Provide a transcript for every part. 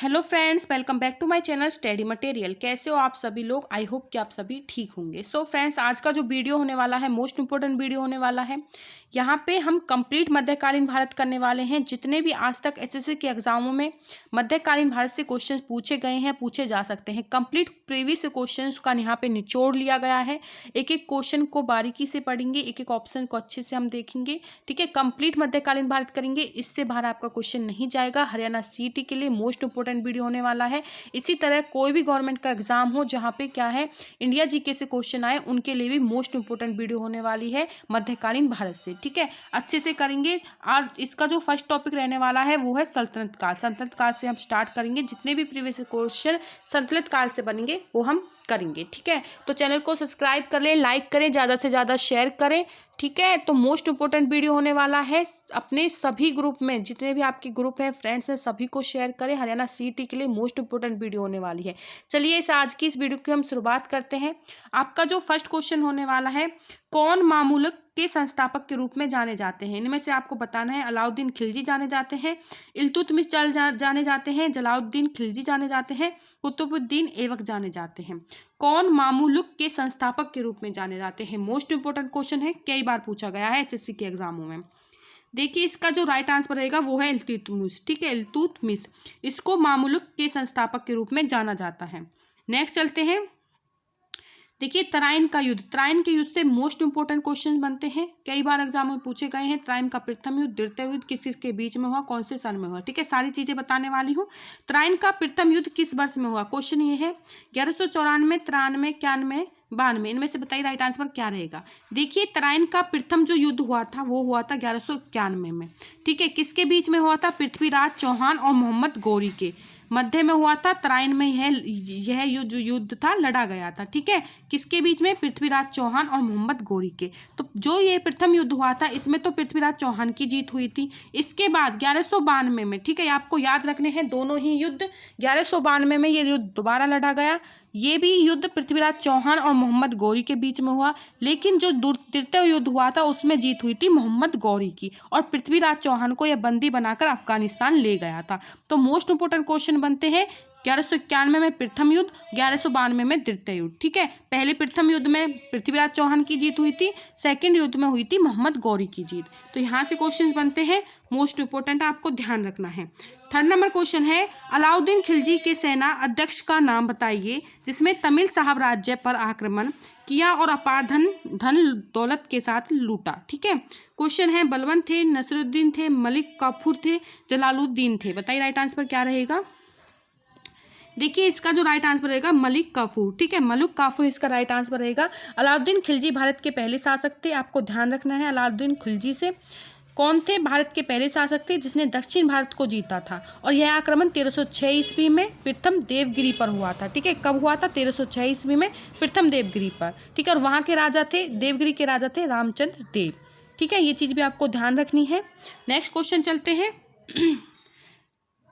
Hello friends, welcome back to my channel study material. कैसे हो आप सभी लोग? आई होप कि आप सभी ठीक होंगे। सो फ्रेंड्स, आज का जो वीडियो होने वाला है मोस्ट इंपॉर्टेंट वीडियो होने वाला है। यहाँ पे हम कंप्लीट मध्यकालीन भारत करने वाले हैं। जितने भी आज तक एसएससी के एग्जामों में मध्यकालीन भारत से क्वेश्चंस पूछे गए हैं, पूछे जा सकते हैं, कंप्लीट प्रीवियस क्वेश्चंस का यहाँ पे निचोड़ लिया गया है। एक एक क्वेश्चन को बारीकी से पढ़ेंगे, एक एक ऑप्शन को अच्छे से हम देखेंगे। ठीक है, कंप्लीट मध्यकालीन भारत करेंगे, इससे बाहर आपका क्वेश्चन नहीं जाएगा। हरियाणा सीईटी के लिए मोस्ट इंपॉर्टेंट वीडियो होने वाला है। इसी तरह कोई भी गवर्नमेंट का एग्जाम हो जहाँ पे क्या है इंडिया जीके से क्वेश्चन आए, उनके लिए भी मोस्ट इंपॉर्टेंट वीडियो होने वाली है मध्यकालीन भारत से। ठीक है, अच्छे से करेंगे। और इसका जो फर्स्ट टॉपिक रहने वाला है वो है सल्तनत काल। सल्तनत काल से हम स्टार्ट करेंगे। जितने भी प्रीवियस क्वेश्चन सल्तनत काल से बनेंगे वो हम करेंगे। ठीक है, तो चैनल को सब्सक्राइब कर लें, लाइक करें, ज़्यादा से ज़्यादा शेयर करें। ठीक है, तो मोस्ट इंपॉर्टेंट वीडियो होने वाला है। अपने सभी ग्रुप में जितने भी आपके ग्रुप हैं, फ्रेंड्स हैं, सभी को शेयर करें। हरियाणा सीईटी के लिए मोस्ट इंपॉर्टेंट वीडियो होने वाली है। चलिए आज की इस वीडियो की हम शुरुआत करते हैं। आपका जो फर्स्ट क्वेश्चन होने वाला है, कौन मामलुक के संस्थापक के रूप में जाने जाते हैं? इनमें से आपको बताना है। अलाउद्दीन खिलजी जाने जाते हैं, इल्तुतमिश जाने जाते हैं, जलालुद्दीन खिलजी जाने जाते हैं, कुतुबुद्दीन ऐबक जाने जाते हैं। कौन मामलुक के संस्थापक के रूप में जाने जाते हैं? मोस्ट इंपोर्टेंट क्वेश्चन है, कई बार पूछा गया है एचएससी के एग्जामों में। देखिए, इसका जो राइट आंसर रहेगा वो है इल्तुतमिश। ठीक है, इल्तुतमिश, इसको मामलुक के संस्थापक के रूप में जाना जाता है। नेक्स्ट चलते हैं। देखिए, तराइन का युद्ध, तराइन के युद्ध से मोस्ट इंपोर्टेंट क्वेश्चन बनते हैं, कई बार एग्जाम में पूछे गए हैं। तराइन का प्रथम युद्ध, द्वितीय युद्ध किसके बीच में हुआ, कौन से सन में हुआ? ठीक है, सारी चीजें बताने वाली हूँ। तराइन का प्रथम युद्ध किस वर्ष में हुआ? क्वेश्चन ये है 1194, 93, 91, 92, इनमें से बताइए राइट आंसर क्या रहेगा। देखिए, तराइन का प्रथम जो युद्ध हुआ था वो हुआ था 1191 में। ठीक है, किसके बीच में हुआ था? पृथ्वीराज चौहान और मोहम्मद गौरी के मध्य में हुआ था। तराइन में यह जो युद्ध था लड़ा गया था। ठीक है, किसके बीच में? पृथ्वीराज चौहान और मोहम्मद गौरी के। तो जो ये प्रथम युद्ध हुआ था इसमें तो पृथ्वीराज चौहान की जीत हुई थी। इसके बाद 1192 में, ठीक है, आपको याद रखने हैं दोनों ही युद्ध। 1192 में ये युद्ध दोबारा लड़ा गया। ये भी युद्ध पृथ्वीराज चौहान और मोहम्मद गौरी के बीच में हुआ, लेकिन जो तृतीय युद्ध हुआ था उसमें जीत हुई थी मोहम्मद गौरी की, और पृथ्वीराज चौहान को यह बंदी बनाकर अफगानिस्तान ले गया था। तो मोस्ट इंपोर्टेंट क्वेश्चन बनते हैं 1191 में प्रथम युद्ध, 1192 में द्वितीय युद्ध। ठीक है, पहले प्रथम युद्ध में पृथ्वीराज चौहान की जीत हुई थी, सेकंड युद्ध में हुई थी मोहम्मद गौरी की जीत। तो यहाँ से क्वेश्चंस बनते हैं, मोस्ट इंपोर्टेंट आपको ध्यान रखना है। थर्ड नंबर क्वेश्चन है, अलाउद्दीन खिलजी के सेना अध्यक्ष का नाम बताइए जिसमें तमिल साम्राज्य पर आक्रमण किया और अपार धन दौलत के साथ लूटा। ठीक है, क्वेश्चन है बलवंत थे, नसरुद्दीन थे, मलिक काफूर थे, जलालुद्दीन थे। बताइए राइट आंसर क्या रहेगा। देखिए, इसका जो राइट आंसर रहेगा मलिक काफूर। ठीक है, मलिक काफूर इसका राइट आंसर रहेगा। अलाउद्दीन खिलजी भारत के पहले शासक थे, आपको ध्यान रखना है। अलाउद्दीन खिलजी से कौन थे? भारत के पहले शासक थे जिसने दक्षिण भारत को जीता था, और यह आक्रमण 1306 ईस्वी में प्रथम देवगिरी पर हुआ था। ठीक है, कब हुआ था? 1306 ईस्वी में प्रथम देवगिरी पर। ठीक है, और वहाँ के राजा थे, देवगिरी के राजा थे रामचंद्र देव। ठीक है, ये चीज़ भी आपको ध्यान रखनी है। नेक्स्ट क्वेश्चन चलते हैं।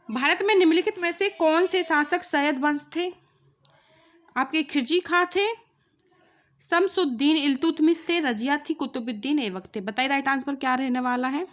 भारत में निम्नलिखित में से कौन से शासक सैयद वंश थे? आपके खिलजी खां थे, शमसुद्दीन इल्तुतमिश थे, रजिया थी, कुतुबुद्दीन ऐबक थे। बताइए राइट आंसर क्या रहने वाला है।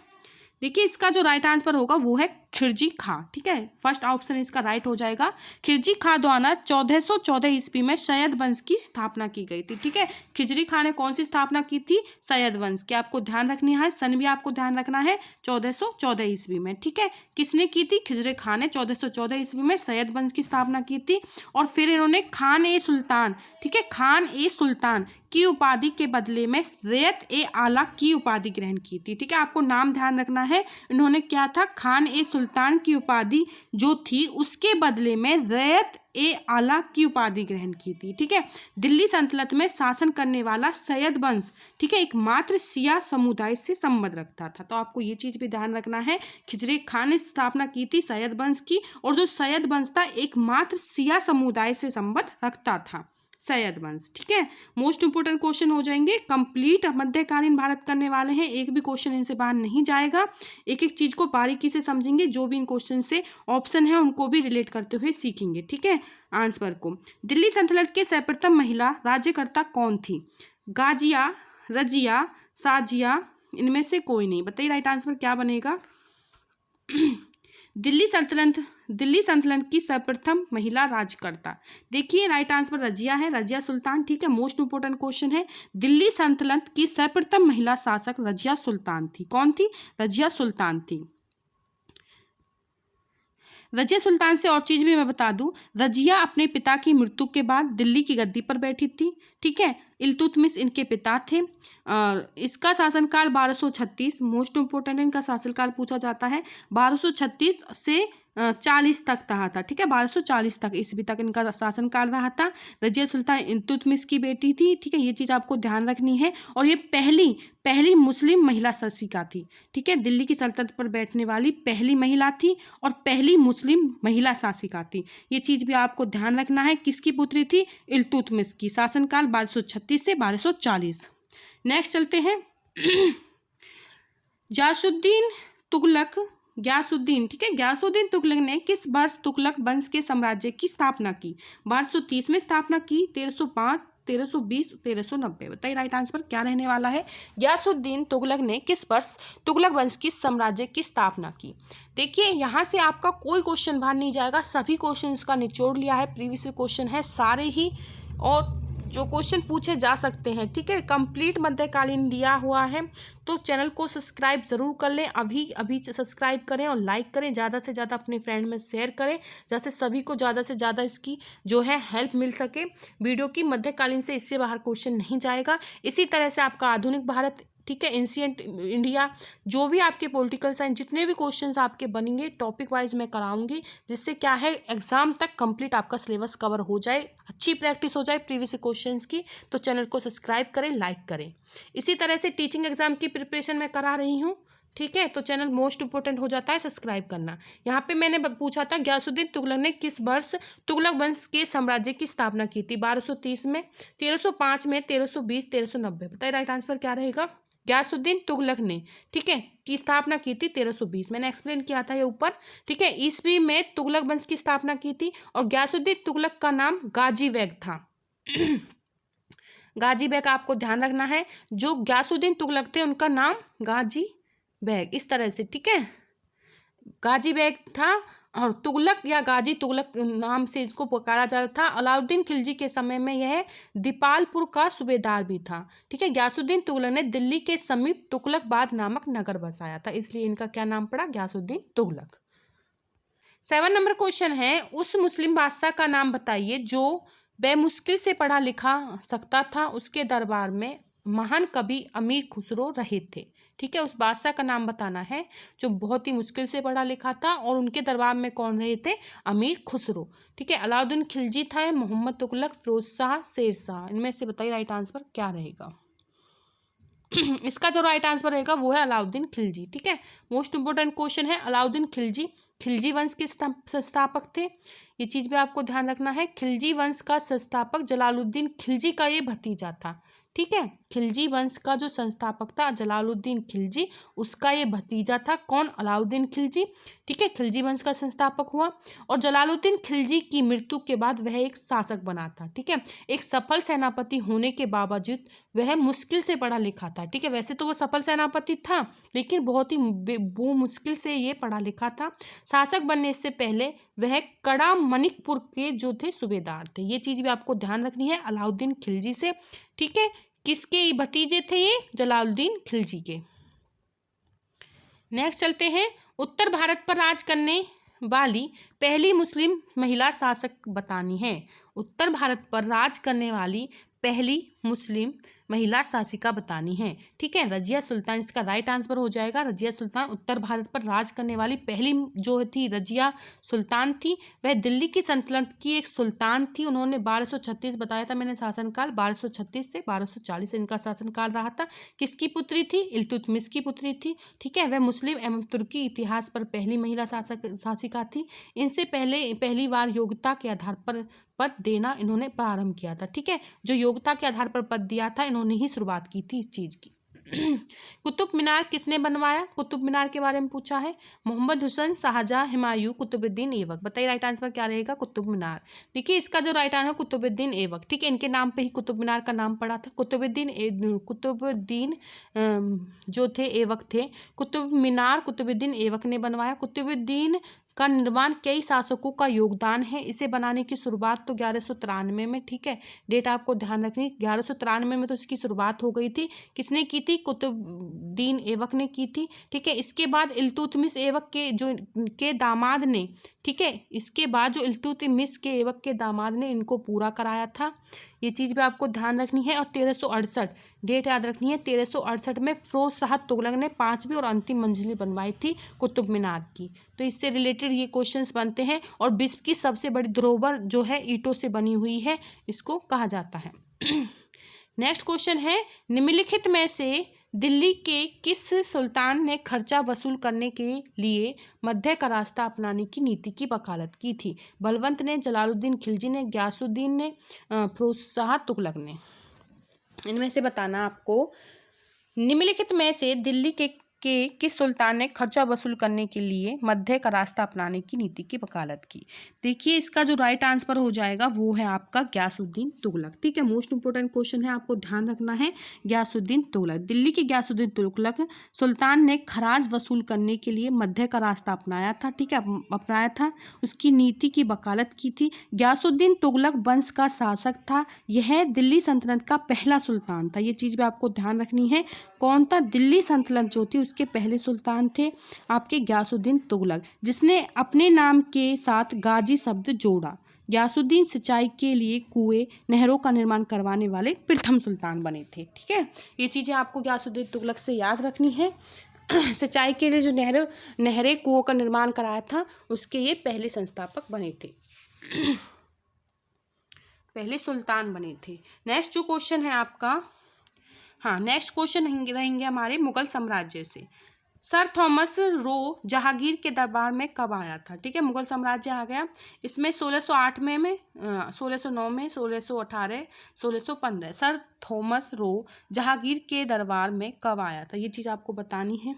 देखिए, इसका जो राइट आंसर होगा वो है खिलजी खां। ठीक है, फर्स्ट ऑप्शन इसका राइट हो जाएगा। खिलजी खां द्वारा 1414 ईस्वी में सैयद वंश की स्थापना की गई थी। ठीक है, खिलजी खां ने कौन सी स्थापना की थी? सैयद वंश की। आपको ध्यान रखनी है, सन भी आपको ध्यान रखना है, 1414 ईस्वी में। ठीक है, किसने की थी? खिलजी खां ने 1414 ईस्वी में सैयद वंश की स्थापना की थी। और फिर इन्होंने खान ए सुल्तान, ठीक है, खान ए सुल्तान की उपाधि के बदले में रैयत ए आला की उपाधि ग्रहण की थी। ठीक है, आपको नाम ध्यान रखना है। इन्होंने क्या था? खान ए सुल्तान की उपाधि जो थी उसके बदले में रैयत ए आला की उपाधि ग्रहण की थी। ठीक है, दिल्ली सल्तनत में शासन करने वाला सैयद वंश, ठीक है, एकमात्र शिया समुदाय से संबंध रखता था। तो आपको ये चीज भी ध्यान रखना है, खिलजी खां ने स्थापना की थी सैयद वंश की, और जो सैयद वंश था एकमात्र शिया समुदाय से संबंध रखता था, सैयद वंश। ठीक है, मोस्ट इंपोर्टेंट क्वेश्चन हो जाएंगे। कंप्लीट मध्यकालीन भारत करने वाले हैं, एक भी क्वेश्चन इनसे बाहर नहीं जाएगा। एक एक चीज को बारीकी से समझेंगे, जो भी इन क्वेश्चन से ऑप्शन है उनको भी रिलेट करते हुए सीखेंगे। ठीक है, आंसर को। दिल्ली सल्तनत के सर्वप्रथम महिला राज्यकर्ता कौन थी? गाजिया, रजिया, साजिया, इनमें से कोई नहीं। बताइए राइट आंसर क्या बनेगा। दिल्ली सल्तनत की सर्वप्रथम महिला राज्यकर्ता। देखिए राइट आंसर रजिया है, रजिया सुल्तान। ठीक है, मोस्ट इंपोर्टेंट क्वेश्चन है। दिल्ली सल्तनत की सर्वप्रथम महिला शासक रजिया सुल्तान थी। कौन थी? रजिया सुल्तान थी। रजिया सुल्तान से और चीज भी मैं बता दूं, रजिया अपने पिता की मृत्यु के बाद दिल्ली की गद्दी पर बैठी थी। ठीक है, इल्तुतमिश इनके पिता थे। इसका शासनकाल 1236, मोस्ट इंपोर्टेंट इनका शासनकाल पूछा जाता है। 1236 से 40 तक रहा था। ठीक है, 1240 तक ईस्वी तक इनका शासनकाल रहा था। रजिया सुल्तान इल्तुतमिश की बेटी थी। ठीक है, ये चीज़ आपको ध्यान रखनी है। और ये पहली मुस्लिम महिला शासिका थी। ठीक है, दिल्ली की सल्तनत पर बैठने वाली पहली महिला थी और पहली मुस्लिम महिला शासिका थी। ये चीज़ भी आपको ध्यान रखना है। किसकी पुत्री थी? इल्तुतमिश की। शासनकाल 1236 से 1240। नेक्स्ट चलते हैं। ग्यासुद्दीन, ठीक है, ग्यासुद्दीन तुगलक ने किस वर्ष तुगलक वंश के साम्राज्य की स्थापना की? 1230 में स्थापना की, 1305, 1320, 1390। बताइए राइट आंसर क्या रहने वाला है? ग्यासुद्दीन तुगलक ने किस वर्ष तुगलक वंश की साम्राज्य की स्थापना की? देखिए यहाँ से आपका कोई क्वेश्चन बाहर नहीं जाएगा, सभी क्वेश्चन का निचोड़ लिया है। प्रीवियस क्वेश्चन है सारे ही, और जो क्वेश्चन पूछे जा सकते हैं। ठीक है, कंप्लीट मध्यकालीन दिया हुआ है। तो चैनल को सब्सक्राइब जरूर कर लें, अभी सब्सक्राइब करें और लाइक करें, ज़्यादा से ज़्यादा अपने फ्रेंड में शेयर करें, जैसे सभी को ज़्यादा से ज़्यादा इसकी जो है हेल्प मिल सके। वीडियो की मध्यकालीन से इससे बाहर क्वेश्चन नहीं जाएगा। इसी तरह से आपका आधुनिक भारत, ठीक है, एंशिएंट इंडिया, जो भी आपके पॉलिटिकल साइंस जितने भी क्वेश्चंस आपके बनेंगे टॉपिक वाइज मैं कराऊंगी, जिससे क्या है एग्जाम तक कंप्लीट आपका सिलेबस कवर हो जाए, अच्छी प्रैक्टिस हो जाए प्रीवियस क्वेश्चंस की। तो चैनल को सब्सक्राइब करें, लाइक करें। इसी तरह से टीचिंग एग्जाम की प्रिपरेशन मैं करा रही हूँ। ठीक है, तो चैनल मोस्ट इंपोर्टेंट हो जाता है, सब्सक्राइब करना। यहाँ पे मैंने पूछा था ग्यासुद्दीन तुगलक ने किस वर्ष तुगलक वंश के साम्राज्य की स्थापना की थी? 1230 में, 1305 में, 1320, 1390। बताइए राइट आंसर क्या रहेगा? ग्यासुद्दीन तुगलक ने, ठीक है, की स्थापना की थी 1320। मैंने एक्सप्लेन किया था ये ऊपर। ठीक है, ईस्वी में तुगलक वंश की स्थापना की थी और ग्यासुद्दीन तुगलक का नाम गाजी बेग था। गाजी बेग आपको ध्यान रखना है, जो ग्यासुद्दीन तुगलक थे उनका नाम गाजी बेग, इस तरह से। ठीक है, गाजी बेग था और तुगलक या गाजी तुगलक नाम से इसको पुकारा जाता था। अलाउद्दीन खिलजी के समय में यह दीपालपुर का सूबेदार भी था। ठीक है, ग्यासुद्दीन तुगलक ने दिल्ली के समीप तुगलकाबाद नामक नगर बसाया था, इसलिए इनका क्या नाम पड़ा? ग्यासुद्दीन तुगलक। 7 नंबर क्वेश्चन है, उस मुस्लिम बादशाह का नाम बताइए जो बेमुश्किल से पढ़ा लिखा सकता था, उसके दरबार में महान कवि अमीर खुसरो रहे थे। ठीक है, उस बादशाह का नाम बताना है जो बहुत ही मुश्किल से पढ़ा लिखा था और उनके दरबार में कौन रहे थे? अमीर खुसरो। ठीक है, अलाउद्दीन खिलजी था, मोहम्मद तुगलक, फिरोज शाह, शेर शाह। इनमें से बताइए राइट आंसर क्या रहेगा? इसका जो राइट आंसर रहेगा वो है अलाउद्दीन खिलजी। ठीक है, मोस्ट इंपोर्टेंट क्वेश्चन है। अलाउद्दीन खिलजी खिलजी वंश के संस्थापक थे, ये चीज भी आपको ध्यान रखना है। खिलजी वंश का संस्थापक जलालुद्दीन खिलजी का ये भतीजा था। ठीक है, खिलजी वंश का जो संस्थापक था जलालुद्दीन खिलजी, उसका ये भतीजा था। कौन? अलाउद्दीन खिलजी। ठीक है, खिलजी वंश का संस्थापक हुआ और जलालुद्दीन खिलजी की मृत्यु के बाद वह एक शासक बना था। ठीक है, एक सफल सेनापति होने के बावजूद वह मुश्किल से पढ़ा लिखा था। ठीक है, वैसे तो वो सफल सेनापति था लेकिन बहुत ही वो मुश्किल से ये पढ़ा लिखा था। शासक बनने से पहले वह कड़ा मणिकपुर के जो थे सूबेदार थे, ये चीज भी आपको ध्यान रखनी है अलाउद्दीन खिलजी से। ठीक है, किसके भतीजे थे ये? जलालुद्दीन खिलजी के। नेक्स्ट चलते हैं, उत्तर भारत पर राज करने वाली पहली मुस्लिम महिला शासक बतानी है। उत्तर भारत पर राज करने वाली पहली मुस्लिम महिला शासिका बतानी है। ठीक है, रजिया सुल्तान इसका राइट आंसर हो जाएगा। रजिया सुल्तान उत्तर भारत पर राज करने वाली पहली जो थी रजिया सुल्तान थी। वह दिल्ली की सल्तनत की एक सुल्तान थी। उन्होंने 1236 बताया था मैंने शासनकाल, 1236 से 1240 इनका शासनकाल रहा था। किसकी पुत्री थी? इल्तुतमिश की पुत्री थी। ठीक है, वह मुस्लिम एवं तुर्की इतिहास पर पहली महिला शासिका थी। इनसे पहली बार योग्यता के आधार पर पद देना इन्होंने प्रारंभ किया था। ठीक है, जो योग्यता के आधार पर पद दिया था इन्होंने ही शुरुआत की थी इस चीज की। कुतुब मीनार किसने बनवाया? कुतुब मीनार के बारे में पूछा है। मोहम्मद हुसैन, शाहजहां, हुमायूं, कुतुबुद्दीन ऐबक। बताइए राइट आंसर क्या रहेगा? कुतुब मीनार। देखिए इसका जो राइट आंसर कुतुबुद्दीन ऐबक। ठीक है, इनके नाम पे ही कुतुब मीनार का नाम पड़ा था। कुतुबुद्दीन जो थे ऐबक थे। कुतुब मीनार कुतुबुद्दीन ऐबक ने बनवाया। कुतुबुद्दीन का निर्माण कई शासकों का योगदान है। इसे बनाने की शुरुआत तो 1193 में, ठीक है, डेट आपको ध्यान रखनी। 1193 में तो इसकी शुरुआत हो गई थी। किसने की थी? कुतुबुद्दीन ऐबक ने की थी, ठीक है। इसके बाद इल्तुतमिश ऐबक के दामाद ने, ठीक है, इसके बाद जो इल्तुतमिश के ऐबक के दामाद ने इनको पूरा कराया था। ये चीज़ भी आपको ध्यान रखनी है। और 1368 डेट याद रखनी है। 1368 में फिरोज शाह तुगलक ने 5वीं और अंतिम मंजिल बनवाई थी कुतुब मीनार की। तो इससे रिलेटेड ये क्वेश्चंस बनते हैं। और विश्व की सबसे बड़ी धरोहर जो है ईंटों से बनी हुई है, इसको कहा जाता है। नेक्स्ट क्वेश्चन है, निम्नलिखित में से दिल्ली के किस सुल्तान ने खर्चा वसूल करने के लिए मध्य का रास्ता अपनाने की नीति की वकालत की थी? बलवंत ने, जलालुद्दीन खिलजी ने, गयासुद्दीन ने, फिरोज शाह तुगलक ने। इनमें से बताना आपको, निम्नलिखित में से दिल्ली के किस सुल्तान ने खर्चा वसूल करने के लिए मध्य का रास्ता अपनाने की नीति की वकालत की? देखिए, इसका जो राइट आंसर हो जाएगा वो है आपका गयासुद्दीन तुगलक, ठीक है। मोस्ट इंपोर्टेंट क्वेश्चन है, आपको ध्यान रखना है। गयासुद्दीन तुगलक, दिल्ली के गयासुद्दीन तुगलक सुल्तान ने खराज वसूल करने के लिए मध्य का रास्ता अपनाया था, ठीक है, अपनाया था। उसकी नीति की वकालत की थी। गयासुद्दीन तुगलक वंश का शासक था। यह दिल्ली सल्तनत का पहला सुल्तान था। ये चीज़ भी आपको ध्यान रखनी है। कौन था? दिल्ली सल्तनत जो थी उसके पहले सुल्तान थे आपके गयासुद्दीन तुगलक, जिसने अपने नाम के साथ गाजी शब्द जोड़ा। गयासुद्दीन सिंचाई के लिए कुएं, नहरों का निर्माण करवाने वाले प्रथम सुल्तान बने थे, ठीक है। ये चीज़ें आपको गयासुद्दीन तुगलक से याद रखनी है। सिंचाई के लिए जो नहरें, कुओं का निर्माण कराया था, उसके ये पहले संस्थापक बने थे। पहले सुल्तान बने थे। नेक्स्ट जो क्वेश्चन है आपका, हाँ, नेक्स्ट क्वेश्चन रहेंगे हमारे मुगल साम्राज्य से। सर थॉमस रो जहांगीर के दरबार में कब आया था? ठीक है, मुगल साम्राज्य आ गया इसमें 1608 में 1609 में, 1618, 1615। सर थॉमस रो जहांगीर के दरबार में कब आया था? ये चीज़ आपको बतानी है।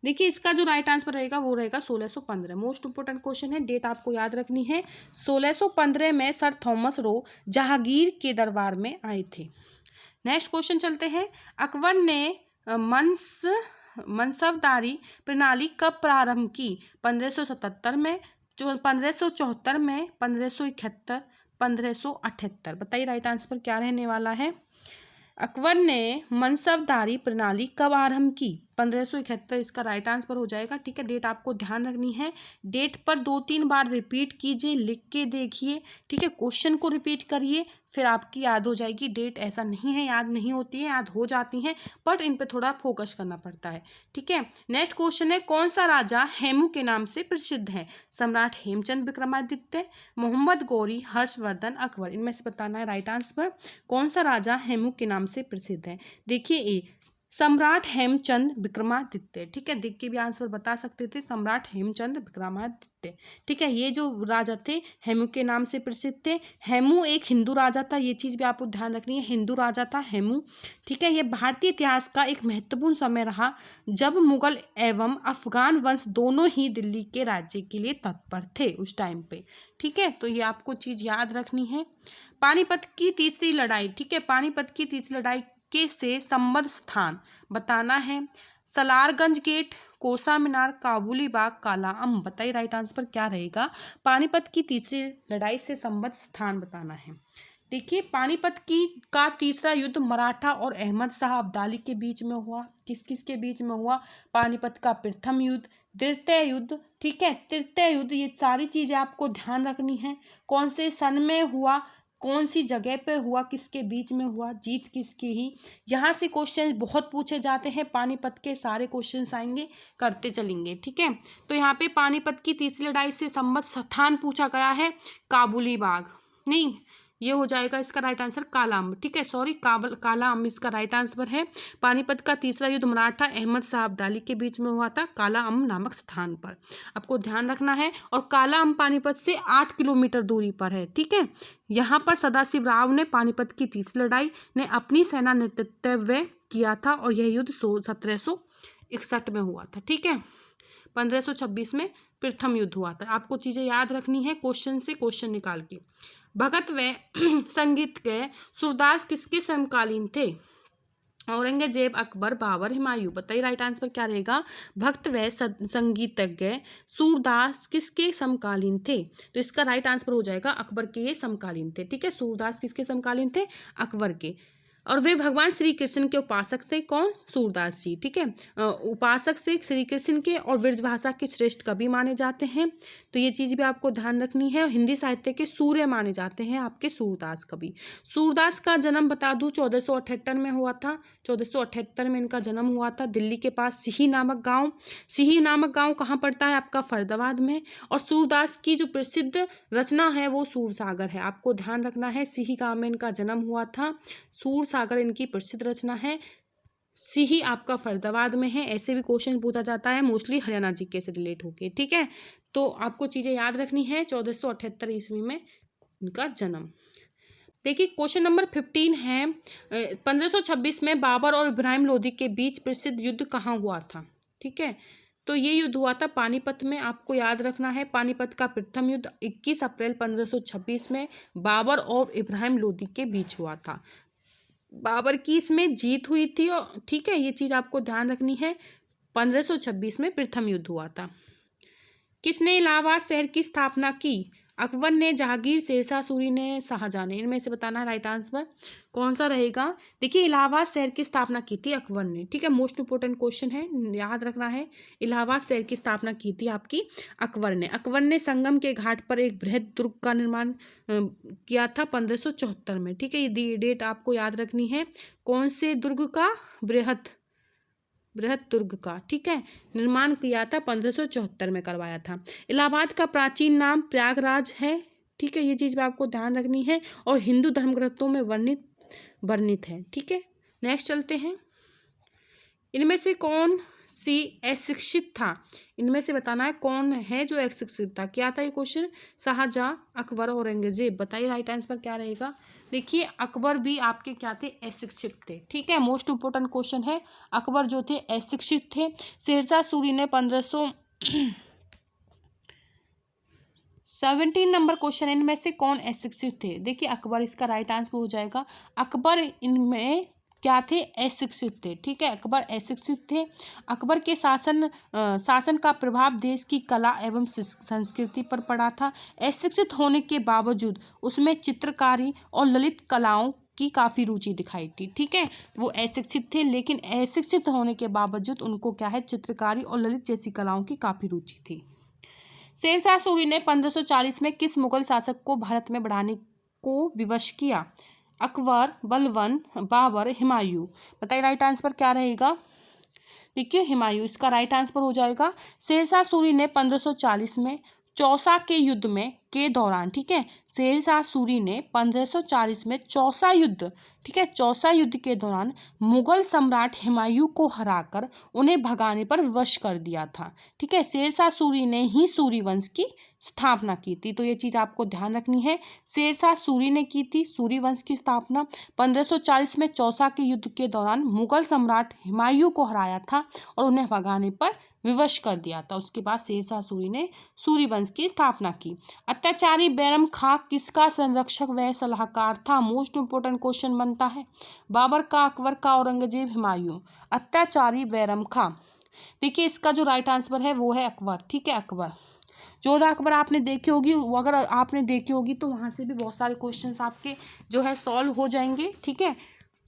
देखिए, इसका जो राइट आंसर रहेगा वो रहेगा 1615। मोस्ट इंपोर्टेंट क्वेश्चन है, डेट आपको याद रखनी है। 1615 में सर थॉमस रो जहांगीर के दरबार में आए थे। नेक्स्ट क्वेश्चन चलते हैं। अकबर ने मनसबदारी प्रणाली कब प्रारंभ की? 1577 में, 1574 में, 1571, 1578। बताइए राइट आंसर क्या रहने वाला है। अकबर ने मनसबदारी प्रणाली कब आरंभ की? 1571 इसका राइट आंसर हो जाएगा, ठीक है। डेट आपको ध्यान रखनी है। डेट पर 2-3 बार रिपीट कीजिए, लिख के देखिए, ठीक है। क्वेश्चन को रिपीट करिए, फिर आपकी याद हो जाएगी। डेट ऐसा नहीं है याद नहीं होती है, याद हो जाती हैं, बट इन पे थोड़ा फोकस करना पड़ता है, ठीक है। नेक्स्ट क्वेश्चन है, कौन सा राजा हेमू के नाम से प्रसिद्ध है? सम्राट हेमचंद विक्रमादित्य, मोहम्मद गौरी, हर्षवर्धन, अकबर। इनमें से बताना है राइट आंसर। कौन सा राजा हेमू के नाम से प्रसिद्ध है? देखिए, ए सम्राट हेमचंद विक्रमादित्य, ठीक है। देख के भी आंसर बता सकते थे, सम्राट हेमचंद विक्रमादित्य, ठीक है। ये जो राजा थे हेमू के नाम से प्रसिद्ध थे। हेमू एक हिंदू राजा था, ये चीज़ भी आपको ध्यान रखनी है, हिंदू राजा था हेमू, ठीक है। ये भारतीय इतिहास का एक महत्वपूर्ण समय रहा जब मुगल एवं अफगान वंश दोनों ही दिल्ली के राज्य के लिए तत्पर थे उस टाइम पे, ठीक है। तो ये आपको चीज़ याद रखनी है। पानीपत की तीसरी लड़ाई, ठीक है, पानीपत की तीसरी लड़ाई के से संबद्ध स्थान बताना है। सलारगंज गेट, कोसा मीनार, काबुली बाग, काला अम्ब। बताइए राइट आंसर क्या रहेगा। पानीपत की तीसरी लड़ाई से संबद्ध स्थान बताना है। देखिए, पानीपत का तीसरा युद्ध मराठा और अहमद शाह अब्दाली के बीच में हुआ। किस किस के बीच में हुआ? पानीपत का प्रथम युद्ध, तृतीय युद्ध, ठीक है, तृतीय युद्ध। ये सारी चीजें आपको ध्यान रखनी है। कौन से सन में हुआ, कौन सी जगह पे हुआ, किसके बीच में हुआ, जीत किसकी ही। यहाँ से क्वेश्चन बहुत पूछे जाते हैं, पानीपत के सारे क्वेश्चंस आएंगे, करते चलेंगे, ठीक है। तो यहाँ पे पानीपत की तीसरी लड़ाई से संबद्ध स्थान पूछा गया है, काबुली बाग नहीं, ये हो जाएगा इसका राइट आंसर काला अम्ब, ठीक है, सॉरी, काला अम्ब इसका राइट आंसर है। पानीपत का तीसरा युद्ध मराठा अहमद शाह अब्दाली के बीच में हुआ था काला अम्ब नामक स्थान पर, आपको ध्यान रखना है। और काला अम्ब पानीपत से 8 किलोमीटर दूरी पर है, ठीक है। यहाँ पर सदाशिव राव ने पानीपत की तीसरी लड़ाई ने अपनी सेना नेतृत्व किया था और यह युद्ध 1761 में हुआ था, ठीक है। 1526 में प्रथम युद्ध हुआ था। आपको चीज़ें याद रखनी है, क्वेश्चन से क्वेश्चन निकाल के। भगत व संगीत के सूरदास किसके समकालीन थे? औरंगजेब, अकबर, बाबर, हुमायूं। बताइए राइट आंसर क्या रहेगा। भक्त व संगीतज्ञ सूरदास किसके समकालीन थे। तो इसका राइट आंसर हो जाएगा अकबर के ये समकालीन थे। ठीक है, सूरदास किसके समकालीन थे, अकबर के। और वे भगवान श्री कृष्ण के उपासक थे, कौन, सूरदास जी। ठीक है, उपासक थे श्री कृष्ण के और ब्रजभाषा के श्रेष्ठ कवि माने जाते हैं। तो ये चीज भी आपको ध्यान रखनी है। हिंदी साहित्य के सूर्य माने जाते हैं आपके सूरदास कवि। सूरदास का जन्म बता दूं 1478 में हुआ था। 1478 में इनका जन्म हुआ था दिल्ली के पास सिही नामक गांव। सिही नामक गांव कहाँ पड़ता है आपका, फरीदाबाद में। और सूरदास की जो प्रसिद्ध रचना है वो सूरसागर है, आपको ध्यान रखना है। सिही गांव में इनका जन्म हुआ था। सूरसागर इनकी प्रसिद्ध रचना है। सिही आपका फरीदाबाद में है। ऐसे भी क्वेश्चन पूछा जाता है मोस्टली हरियाणा जीके से रिलेट होके। ठीक है, तो आपको चीजें याद रखनी है। 1478 ईस्वी में इनका जन्म। देखिए क्वेश्चन नंबर 15 है 1526 में बाबर और इब्राहिम लोदी के बीच प्रसिद्ध युद्ध कहाँ हुआ था। ठीक है, तो ये युद्ध हुआ था पानीपत में, आपको याद रखना है। पानीपत का प्रथम युद्ध 21 अप्रैल 1526 में बाबर और इब्राहिम लोदी के बीच हुआ था। बाबर की इसमें जीत हुई थी। और ठीक है, ये चीज आपको ध्यान रखनी है। 1526 में प्रथम युद्ध हुआ था। किसने इलाहाबाद शहर की स्थापना की। अकबर ने, जहांगीर, शेरशाह सूरी ने, शाहजहां ने। इनमें से बताना है राइट आंसर कौन सा रहेगा। देखिए इलाहाबाद शहर की स्थापना की थी अकबर ने। ठीक है, मोस्ट इंपोर्टेंट क्वेश्चन है, याद रखना है। इलाहाबाद शहर की स्थापना की थी आपकी अकबर ने। अकबर ने संगम के घाट पर एक बृहद दुर्ग का निर्माण किया था 1574 में। ठीक है, ये डेट आपको याद रखनी है। कौन से दुर्ग का, बृहद दुर्ग का। ठीक है, निर्माण किया था 1574 में करवाया था। इलाहाबाद का प्राचीन नाम प्रयागराज है। ठीक है, ये चीज भी आपको ध्यान रखनी है और हिंदू धर्म ग्रंथों में वर्णित है। ठीक है, नेक्स्ट चलते हैं। इनमें से कौन सी अशिक्षित था। इनमें से बताना है कौन है जो अशिक्षित था। क्या था ये क्वेश्चन, शाहजहां, अकबर, औरंगजेब। बताइए राइट आंसर क्या रहेगा। देखिए अकबर भी आपके क्या थे, अशिक्षित थे। ठीक है, मोस्ट इंपोर्टेंट क्वेश्चन है। अकबर जो थे अशिक्षित थे। शेरशाह सूरी ने 17 नंबर क्वेश्चन, इनमें से कौन अशिक्षित थे। देखिए अकबर, इसका राइट आंसर हो जाएगा अकबर। इनमें क्या थे, अशिक्षित थे। ठीक है, अकबर अशिक्षित थे। अकबर के शासन का प्रभाव देश की कला एवं संस्कृति पर पड़ा था। अशिक्षित होने के बावजूद उसमें चित्रकारी और ललित कलाओं की काफ़ी रुचि दिखाई थी। ठीक है, वो अशिक्षित थे लेकिन अशिक्षित होने के बावजूद उनको क्या है, चित्रकारी और ललित जैसी कलाओं की काफ़ी रुचि थी। शेरशाह सूरी ने 1540 में किस मुगल शासक को भारत में बढ़ाने को विवश किया। अकबर, बलबन, बाबर, हुमायूं। बताइए राइट आंसर क्या रहेगा। देखिए हुमायूं, इसका राइट आंसर हो जाएगा। शेरशाह सूरी ने 1540 में चौसा के युद्ध में के दौरान, ठीक है, शेरशाह सूरी ने 1540 में चौसा युद्ध, ठीक है, चौसा युद्ध के दौरान मुगल सम्राट हुमायूं को हराकर उन्हें भगाने पर वश कर दिया था। ठीक है, शेरशाह सूरी ने ही सूरी वंश की स्थापना की थी। तो ये चीज आपको ध्यान रखनी है। शेरशाह सूरी ने की थी सूरी वंश की स्थापना। 1540 में चौसा के युद्ध के दौरान मुगल सम्राट हुमायूं को हराया था और उन्हें भगाने पर विवश कर दिया था। उसके बाद शेरशाह सूरी ने सूरी वंश की स्थापना की। अत्याचारी बैरम खां किसका संरक्षक व सलाहकार था। मोस्ट इंपोर्टेंट क्वेश्चन बनता है। बाबर का, अकबर का, औरंगजेब, हुमायूं। अत्याचारी बैरम खां। देखिए इसका जो राइट आंसर है वो है अकबर। ठीक है, अकबर। जोधा अकबर आपने देखी होगी, अगर आपने देखी होगी तो वहाँ से भी बहुत सारे क्वेश्चंस आपके जो है सॉल्व हो जाएंगे। ठीक है,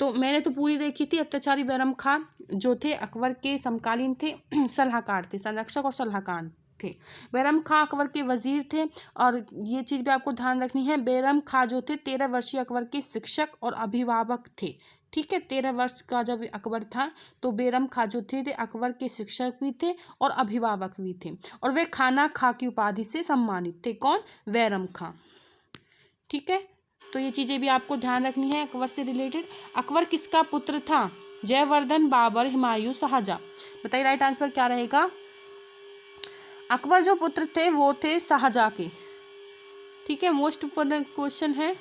तो मैंने तो पूरी देखी थी। अत्याचारी बैरम खां जो थे अकबर के समकालीन थे, सलाहकार थे, संरक्षक और सलाहकार थे। बैरम खां अकबर के वजीर थे। और ये चीज़ भी आपको ध्यान रखनी है, बैरम खां जो थे 13 वर्षीय अकबर के शिक्षक और अभिभावक थे। ठीक है, 13 वर्ष का जब अकबर था तो बैरम खां जो थे अकबर के शिक्षक भी थे और अभिभावक भी थे और वे खाना खां की उपाधि से सम्मानित थे। कौन, बैरम खां। ठीक है, तो ये चीज़ें भी आपको ध्यान रखनी है अकबर से रिलेटेड। अकबर किसका पुत्र था। जयवर्धन, बाबर, हुमायूं, शाहजहां। बताइए राइट आंसर क्या रहेगा। अकबर जो पुत्र थे वो थे शाहजहां के। ठीक है, मोस्ट इंपोर्टेंट क्वेश्चन है।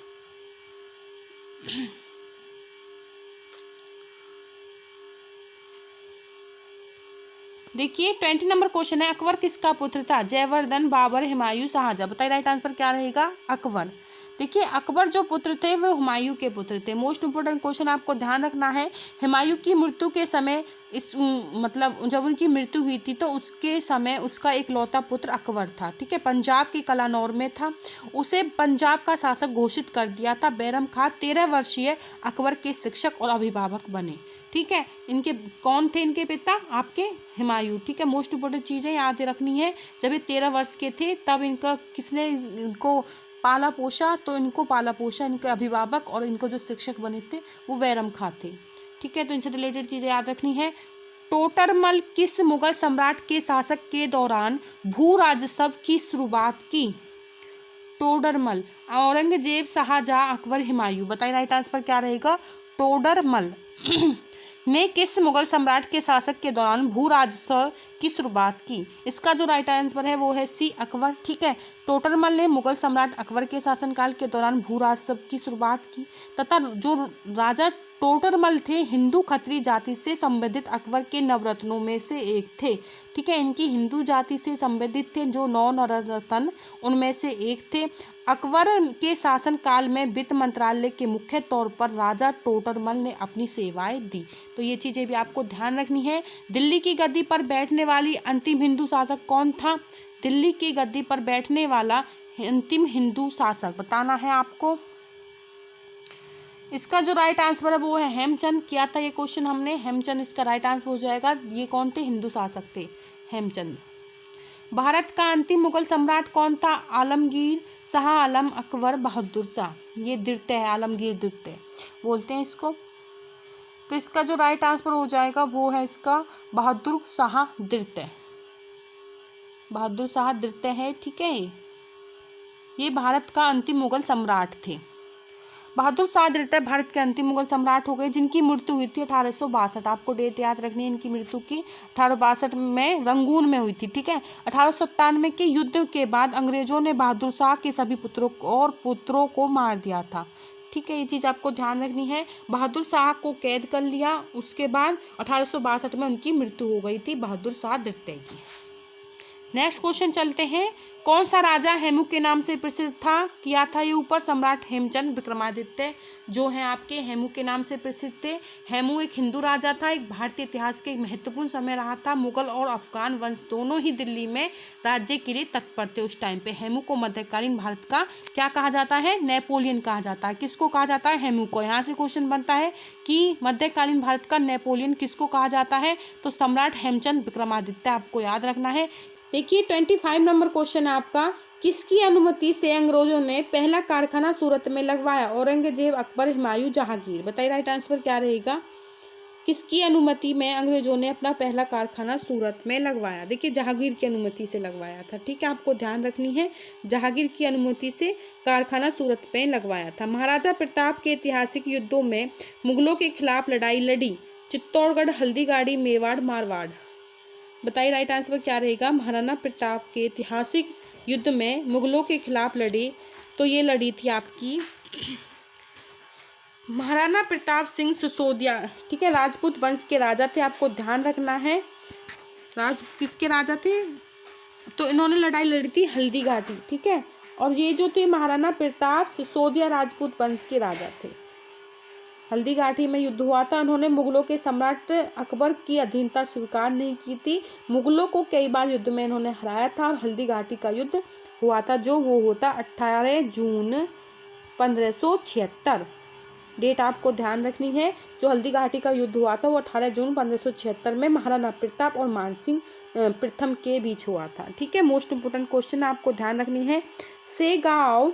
देखिए 20 नंबर क्वेश्चन है, अकबर किसका पुत्र था। जयवर्धन, बाबर, हुमायूं, शाहजहां। बताइए राइट आंसर क्या रहेगा। अकबर। देखिए अकबर जो पुत्र थे वो हुमायूं के पुत्र थे। मोस्ट इंपोर्टेंट क्वेश्चन आपको ध्यान रखना है, हुमायूं की मृत्यु के समय मतलब जब उनकी मृत्यु हुई थी तो उसके समय उसका एक लौता पुत्र अकबर था, ठीक है, पंजाब के कलानौर में था। उसे पंजाब का शासक घोषित कर दिया था। बैरम खां 13 वर्षीय अकबर के शिक्षक और अभिभावक बने, ठीक है। इनके कौन थे इनके पिता? आपके हुमायूं, ठीक है। मोस्ट इंपोर्टेंट चीज़ें याद रखनी है, जब ये 13 वर्ष के थे तब इनका किसने इनको पाला पोषा? तो इनको पाला पोषा इनके अभिभावक और इनको जो शिक्षक बने थे वो बैरम खां थे, ठीक है। तो इनसे रिलेटेड चीज़ें याद रखनी है। टोडरमल किस मुगल सम्राट के शासक के दौरान भू राजस्व की शुरुआत की? टोडरमल, औरंगजेब, शाहजहां, अकबर, हुमायूं। बताइए राइट आंसर क्या रहेगा? टोडरमल ने किस मुगल सम्राट के शासक के दौरान भू राजस्व की शुरुआत की? इसका जो राइट आंसर है वो है सी, अकबर, ठीक है। टोडरमल ने मुगल सम्राट अकबर के शासनकाल के दौरान भू राजस्व की शुरुआत की तथा जो राजा टोडरमल थे हिंदू खत्री जाति से संबंधित अकबर के नवरत्नों में से एक थे, ठीक है। इनकी हिंदू जाति से संबंधित थे जो 9 नवरत्न उनमें से एक थे। अकबर के शासनकाल में वित्त मंत्रालय के मुख्य तौर पर राजा टोडरमल ने अपनी सेवाएं दी। तो ये चीज़ें भी आपको ध्यान रखनी है। दिल्ली की गद्दी पर बैठने वाली अंतिम हिंदू शासक कौन था? दिल्ली की गद्दी पर बैठने वाला अंतिम हिंदू शासक बताना है आपको। इसका जो राइट आंसर है वो है हेमचंद। किया था ये क्वेश्चन हमने, हेमचंद इसका राइट आंसर हो जाएगा। ये कौन थे? हिंदू शासक थे, हेमचंद। भारत का अंतिम मुगल सम्राट कौन था? आलमगीर, शाह आलम, अकबर, बहादुर शाह। ये द्वितीय है, आलमगीर द्वितीय बोलते हैं इसको। तो इसका जो राइट आंसर हो जाएगा वो है इसका बहादुर शाह द्वितीय, बहादुर शाह द्वितीय है, ठीक है। ये भारत का अंतिम मुगल सम्राट थे। बहादुर शाह द्वितीय भारत के अंतिम मुगल सम्राट हो गए जिनकी मृत्यु हुई थी 1862। आपको डेट याद रखनी है इनकी मृत्यु की, 1862 में रंगून में हुई थी, ठीक है। 1897 के युद्ध के बाद अंग्रेजों ने बहादुर शाह के सभी पुत्रों को मार दिया था, ठीक है। ये चीज़ आपको ध्यान रखनी है। बहादुर शाह को कैद कर लिया, उसके बाद 1862 में उनकी मृत्यु हो गई थी बहादुर शाह द्वितीय की। नेक्स्ट क्वेश्चन चलते हैं। कौन सा राजा हेमू के नाम से प्रसिद्ध था? किया था ये ऊपर, सम्राट हेमचंद विक्रमादित्य जो हैं आपके हेमू के नाम से प्रसिद्ध थे। हेमू एक हिंदू राजा था, एक भारतीय इतिहास के एक महत्वपूर्ण समय रहा था। मुगल और अफगान वंश दोनों ही दिल्ली में राज्य के लिए तत्पर थे उस टाइम पे। हेमू को मध्यकालीन भारत का क्या कहा जाता है? नेपोलियन कहा जाता है। किसको कहा जाता है? हेमू को। यहाँ से क्वेश्चन बनता है कि मध्यकालीन भारत का नेपोलियन किसको कहा जाता है? तो सम्राट हेमचंद विक्रमादित्य, आपको याद रखना है। देखिए 25 नंबर क्वेश्चन है आपका। किसकी अनुमति से अंग्रेजों ने पहला कारखाना सूरत में लगवाया? औरंगजेब, अकबर, हुमायूं, जहांगीर। बताइए राइट आंसर क्या रहेगा? किसकी अनुमति में अंग्रेजों ने अपना पहला कारखाना सूरत में लगवाया? देखिए जहांगीर की अनुमति से लगवाया था, ठीक है। आपको ध्यान रखनी है, जहांगीर की अनुमति से कारखाना सूरत में लगवाया था। महाराजा प्रताप के ऐतिहासिक युद्धों में मुगलों के खिलाफ लड़ाई लड़ी। चित्तौड़गढ़, हल्दीघाटी, मेवाड़, मारवाड़। बताइए राइट आंसर क्या रहेगा? महाराणा प्रताप के ऐतिहासिक युद्ध में मुगलों के खिलाफ लड़ी, तो ये लड़ी थी आपकी महाराणा प्रताप सिंह सिसोदिया, ठीक है। राजपूत वंश के राजा थे, आपको ध्यान रखना है। किसके राजा थे? तो इन्होंने लड़ाई लड़ी थी हल्दीघाटी, ठीक है। और ये जो थे महाराणा प्रताप सिसोदिया राजपूत वंश के राजा थे। हल्दीघाटी में युद्ध हुआ था। उन्होंने मुगलों के सम्राट अकबर की अधीनता स्वीकार नहीं की थी। मुगलों को कई बार युद्ध में इन्होंने हराया था और हल्दीघाटी का युद्ध हुआ था जो वो होता 18 जून 1576। डेट आपको ध्यान रखनी है। जो हल्दीघाटी का युद्ध हुआ था वो 18 जून 1576 में महाराणा प्रताप और मानसिंह प्रथम के बीच हुआ था, ठीक है। मोस्ट इंपोर्टेंट क्वेश्चन आपको ध्यान रखनी है। सेगांव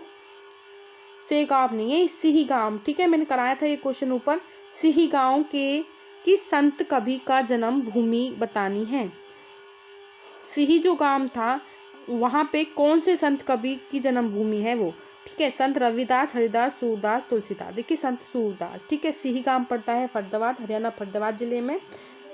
नहीं है, सिहिगांव, ठीक है। मैंने कराया था ये क्वेश्चन ऊपर। सिहिगांव के किस संत कवि का जन्म भूमि बतानी है? सिही जो गांव था वहाँ पे कौन से संत कवि की जन्मभूमि है वो, ठीक है। संत रविदास, हरिदास, सूरदास, तुलसीदास। देखिए संत सूरदास, ठीक है। सिहिगांव पड़ता है फरीदाबाद, हरियाणा, फरीदाबाद जिले में।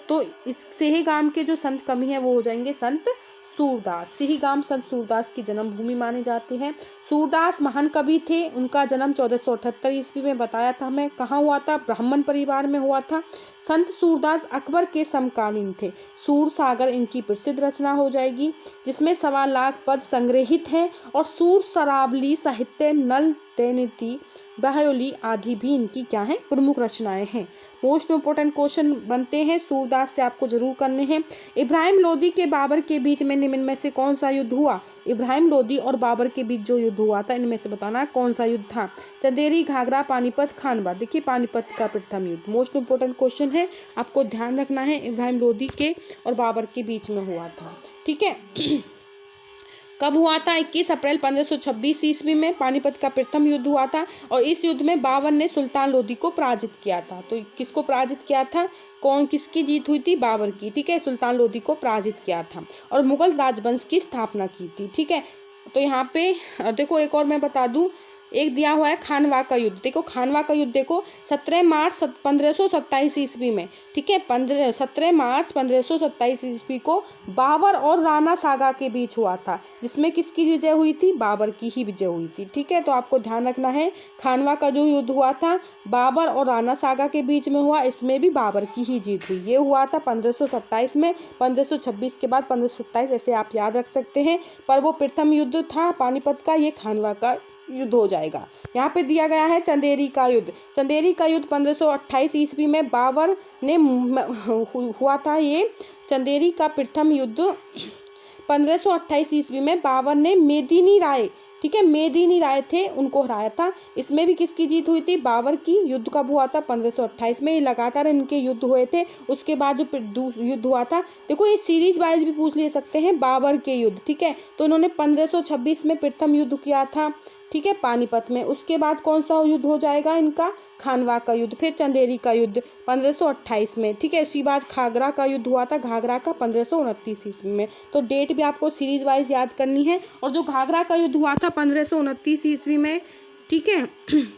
तो इस सिहिगांव के जो संत कवि हैं वो हो जाएंगे संत सूरदास। सिहिगाम संत सूरदास की जन्मभूमि माने जाते हैं। सूरदास महान कवि थे। उनका जन्म 1478 ईस्वी में बताया था हमें। कहाँ हुआ था? ब्राह्मण परिवार में हुआ था। संत सूरदास अकबर के समकालीन थे। सूर सागर इनकी प्रसिद्ध रचना हो जाएगी, जिसमें 1.25 लाख पद संग्रहित हैं। और सूर सरावली साहित्य, नल नीति, बाह्योली आदि भी इनकी क्या है? प्रमुख रचनाएं हैं। मोस्ट इंपोर्टेंट क्वेश्चन बनते हैं सूरदास से, आपको जरूर करने हैं। इब्राहिम लोदी के बाबर के बीच में निम्न में से कौन सा युद्ध हुआ? इब्राहिम लोदी और बाबर के बीच जो युद्ध हुआ था, इनमें से बताना कौन सा युद्ध था? चंदेरी, घाघरा, पानीपत, खानवा। देखिए पानीपत का प्रथम युद्ध मोस्ट इंपोर्टेंट क्वेश्चन है, आपको ध्यान रखना है। इब्राहिम लोदी के और बाबर के बीच में हुआ था। ठीक है। कब हुआ था? 21 अप्रैल 1526 ईस्वी में पानीपत का प्रथम युद्ध हुआ था। और इस युद्ध में बाबर ने सुल्तान लोदी को पराजित किया था। तो किसको पराजित किया था? किसकी जीत हुई थी? बाबर की। ठीक है, सुल्तान लोदी को पराजित किया था और मुगल राजवंश की स्थापना की थी। ठीक है, तो यहाँ पे देखो एक और मैं बता दूं, एक दिया हुआ है खानवा का युद्ध। देखो खानवा का युद्ध देखो 17 मार्च 1527 ईस्वी में। ठीक है, 17 मार्च 1527 ईस्वी को बाबर और राणा सागा के बीच हुआ था, जिसमें किसकी विजय हुई थी? बाबर की ही विजय हुई थी। ठीक है, तो आपको ध्यान रखना है, खानवा का जो युद्ध हुआ था बाबर और राणा सागा के बीच में हुआ, इसमें भी बाबर की ही जीत हुई। ये हुआ था 1527 में। 1526 के बाद 1527 ऐसे आप याद रख सकते हैं। पर वो प्रथम युद्ध था पानीपत का, ये खानवा का युद्ध हो जाएगा। यहाँ पे दिया गया है चंदेरी का युद्ध। चंदेरी का युद्ध 1528 ईस्वी में बाबर ने हुआ था। ये चंदेरी का प्रथम युद्ध 1528 ईस्वी में बाबर ने मेदिनी राय, ठीक है, मेदिनी राय थे, उनको हराया था। इसमें भी किसकी जीत हुई थी? बाबर की। युद्ध कब हुआ था? 1528 में। लगातार इनके युद्ध हुए थे। उसके बाद जो युद्ध हुआ था, देखो ये सीरीज वाइज भी पूछ ले सकते हैं, बाबर के युद्ध। ठीक है, तो उन्होंने 1526 में प्रथम युद्ध किया था। ठीक है, पानीपत में। उसके बाद कौन सा युद्ध हो जाएगा इनका? खानवा का युद्ध। फिर चंदेरी का युद्ध 1528 में। ठीक है, उसी बाद घाघरा का युद्ध हुआ था, घाघरा का 1529 ईस्वी में। तो डेट भी आपको सीरीज वाइज याद करनी है। और जो घाघरा का युद्ध हुआ था 1529 ईस्वी में, ठीक है,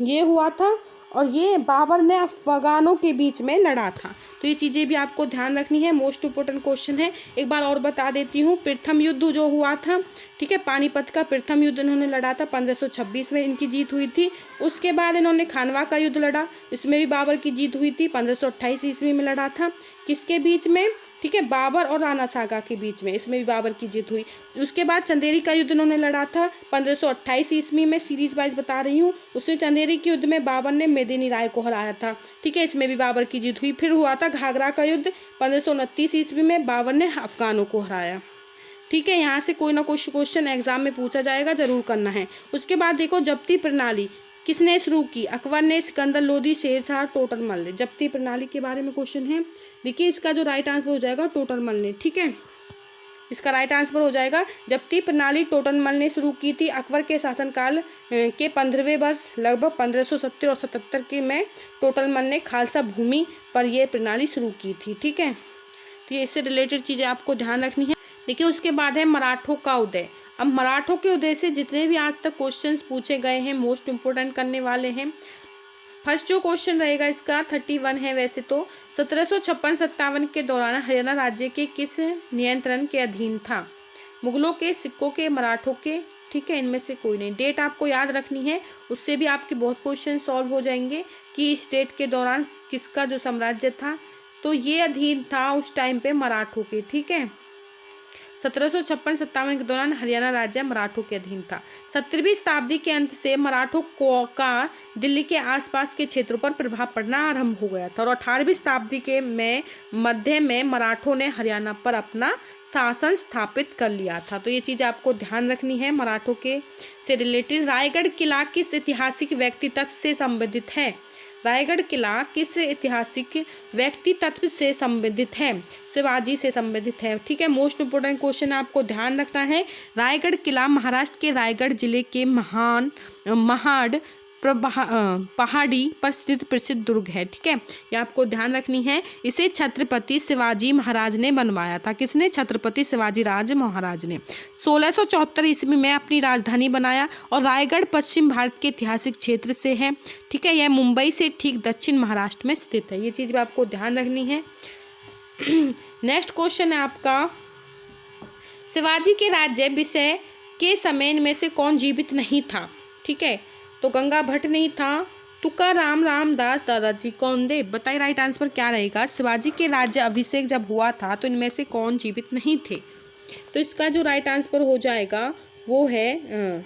ये हुआ था और ये बाबर ने अफगानों के बीच में लड़ा था। तो ये चीज़ें भी आपको ध्यान रखनी है, मोस्ट इंपोर्टेंट क्वेश्चन है। एक बार और बता देती हूँ, प्रथम युद्ध जो हुआ था, ठीक है, पानीपत का प्रथम युद्ध इन्होंने लड़ा था, 1526 में इनकी जीत हुई थी। उसके बाद इन्होंने खानवा का युद्ध लड़ा, इसमें भी बाबर की जीत हुई थी, 1528 ईस्वी में लड़ा था। किसके बीच में? ठीक है, बाबर और राणा सागा के बीच में, इसमें भी बाबर की जीत हुई। उसके बाद चंदेरी का युद्ध इन्होंने लड़ा था 1528 ईस्वी में, सीरीज वाइज बता रही हूँ। उसमें चंदेरी के युद्ध में बाबर ने मेदिनी राय को हराया था। ठीक है, इसमें भी बाबर की जीत हुई। फिर हुआ था घाघरा का युद्ध 1529 ईस्वी में, बाबर ने अफगानों को हराया। ठीक है, यहाँ से कोई ना कोई क्वेश्चन एग्जाम में पूछा जाएगा, जरूर करना है। उसके बाद देखो जब्ती प्रणाली किसने शुरू की? अकबर ने, सिकंदर लोदी, शेरशाह, टोडरमल ने। जब्ती प्रणाली के बारे में क्वेश्चन है। देखिए इसका जो राइट आंसर हो जाएगा टोडरमल ने। ठीक है, इसका राइट आंसर हो जाएगा जब्ती प्रणाली टोडरमल ने शुरू की थी। अकबर के शासनकाल के 15वें वर्ष लगभग 1570 और 77 के में टोडरमल ने खालसा भूमि पर यह प्रणाली शुरू की थी। ठीक है, तो ये इससे रिलेटेड चीज़ें आपको ध्यान रखनी है। देखिए उसके बाद है मराठों का उदय। अब मराठों के उदय से जितने भी आज तक क्वेश्चंस पूछे गए हैं, मोस्ट इंपोर्टेंट करने वाले हैं। फर्स्ट जो क्वेश्चन रहेगा इसका 31 है वैसे तो। 1756-57 के दौरान हरियाणा राज्य के किस नियंत्रण के अधीन था? मुगलों के, सिक्कों के, मराठों के? ठीक है, इनमें से कोई नहीं। डेट आपको याद रखनी है, उससे भी आपके बहुत क्वेश्चन सॉल्व हो जाएंगे कि इस डेट के दौरान किसका जो साम्राज्य था, तो ये अधीन था उस टाइम पे मराठों के। ठीक है, 1756-57 के दौरान हरियाणा राज्य मराठों के अधीन था। 17वीं शताब्दी के अंत से मराठों का दिल्ली के आसपास के क्षेत्रों पर प्रभाव पड़ना आरंभ हो गया था और 18वीं शताब्दी के मध्य में मराठों ने हरियाणा पर अपना शासन स्थापित कर लिया था। तो ये चीज़ आपको ध्यान रखनी है मराठों के से रिलेटेड। रायगढ़ किला किस ऐतिहासिक व्यक्ति तत्व से संबंधित है? रायगढ़ किला किस ऐतिहासिक व्यक्ति तत्व से संबंधित है? शिवाजी से संबंधित है। ठीक है, मोस्ट इंपोर्टेंट क्वेश्चन आपको ध्यान रखना है। रायगढ़ किला महाराष्ट्र के रायगढ़ जिले के महाड़ पहाड़ी पर स्थित प्रसिद्ध दुर्ग है। ठीक है, ये आपको ध्यान रखनी है। इसे छत्रपति शिवाजी महाराज ने बनवाया था। किसने? छत्रपति शिवाजी राज महाराज ने 1674 ईस्वी में अपनी राजधानी बनाया और रायगढ़ पश्चिम भारत के ऐतिहासिक क्षेत्र से है। ठीक है, यह मुंबई से ठीक दक्षिण महाराष्ट्र में स्थित है। ये चीज़ भी आपको ध्यान रखनी है। नेक्स्ट क्वेश्चन है आपका शिवाजी के राज्याभिषेक के समय इनमें से कौन जीवित नहीं था? ठीक है, तो गंगा भट्ट नहीं था, तुकाराम रामदास, दादाजी कौंडेव। बताइए राइट आंसर क्या रहेगा? शिवाजी के राज्य अभिषेक जब हुआ था तो इनमें से कौन जीवित नहीं थे? तो इसका जो राइट आंसर हो जाएगा वो है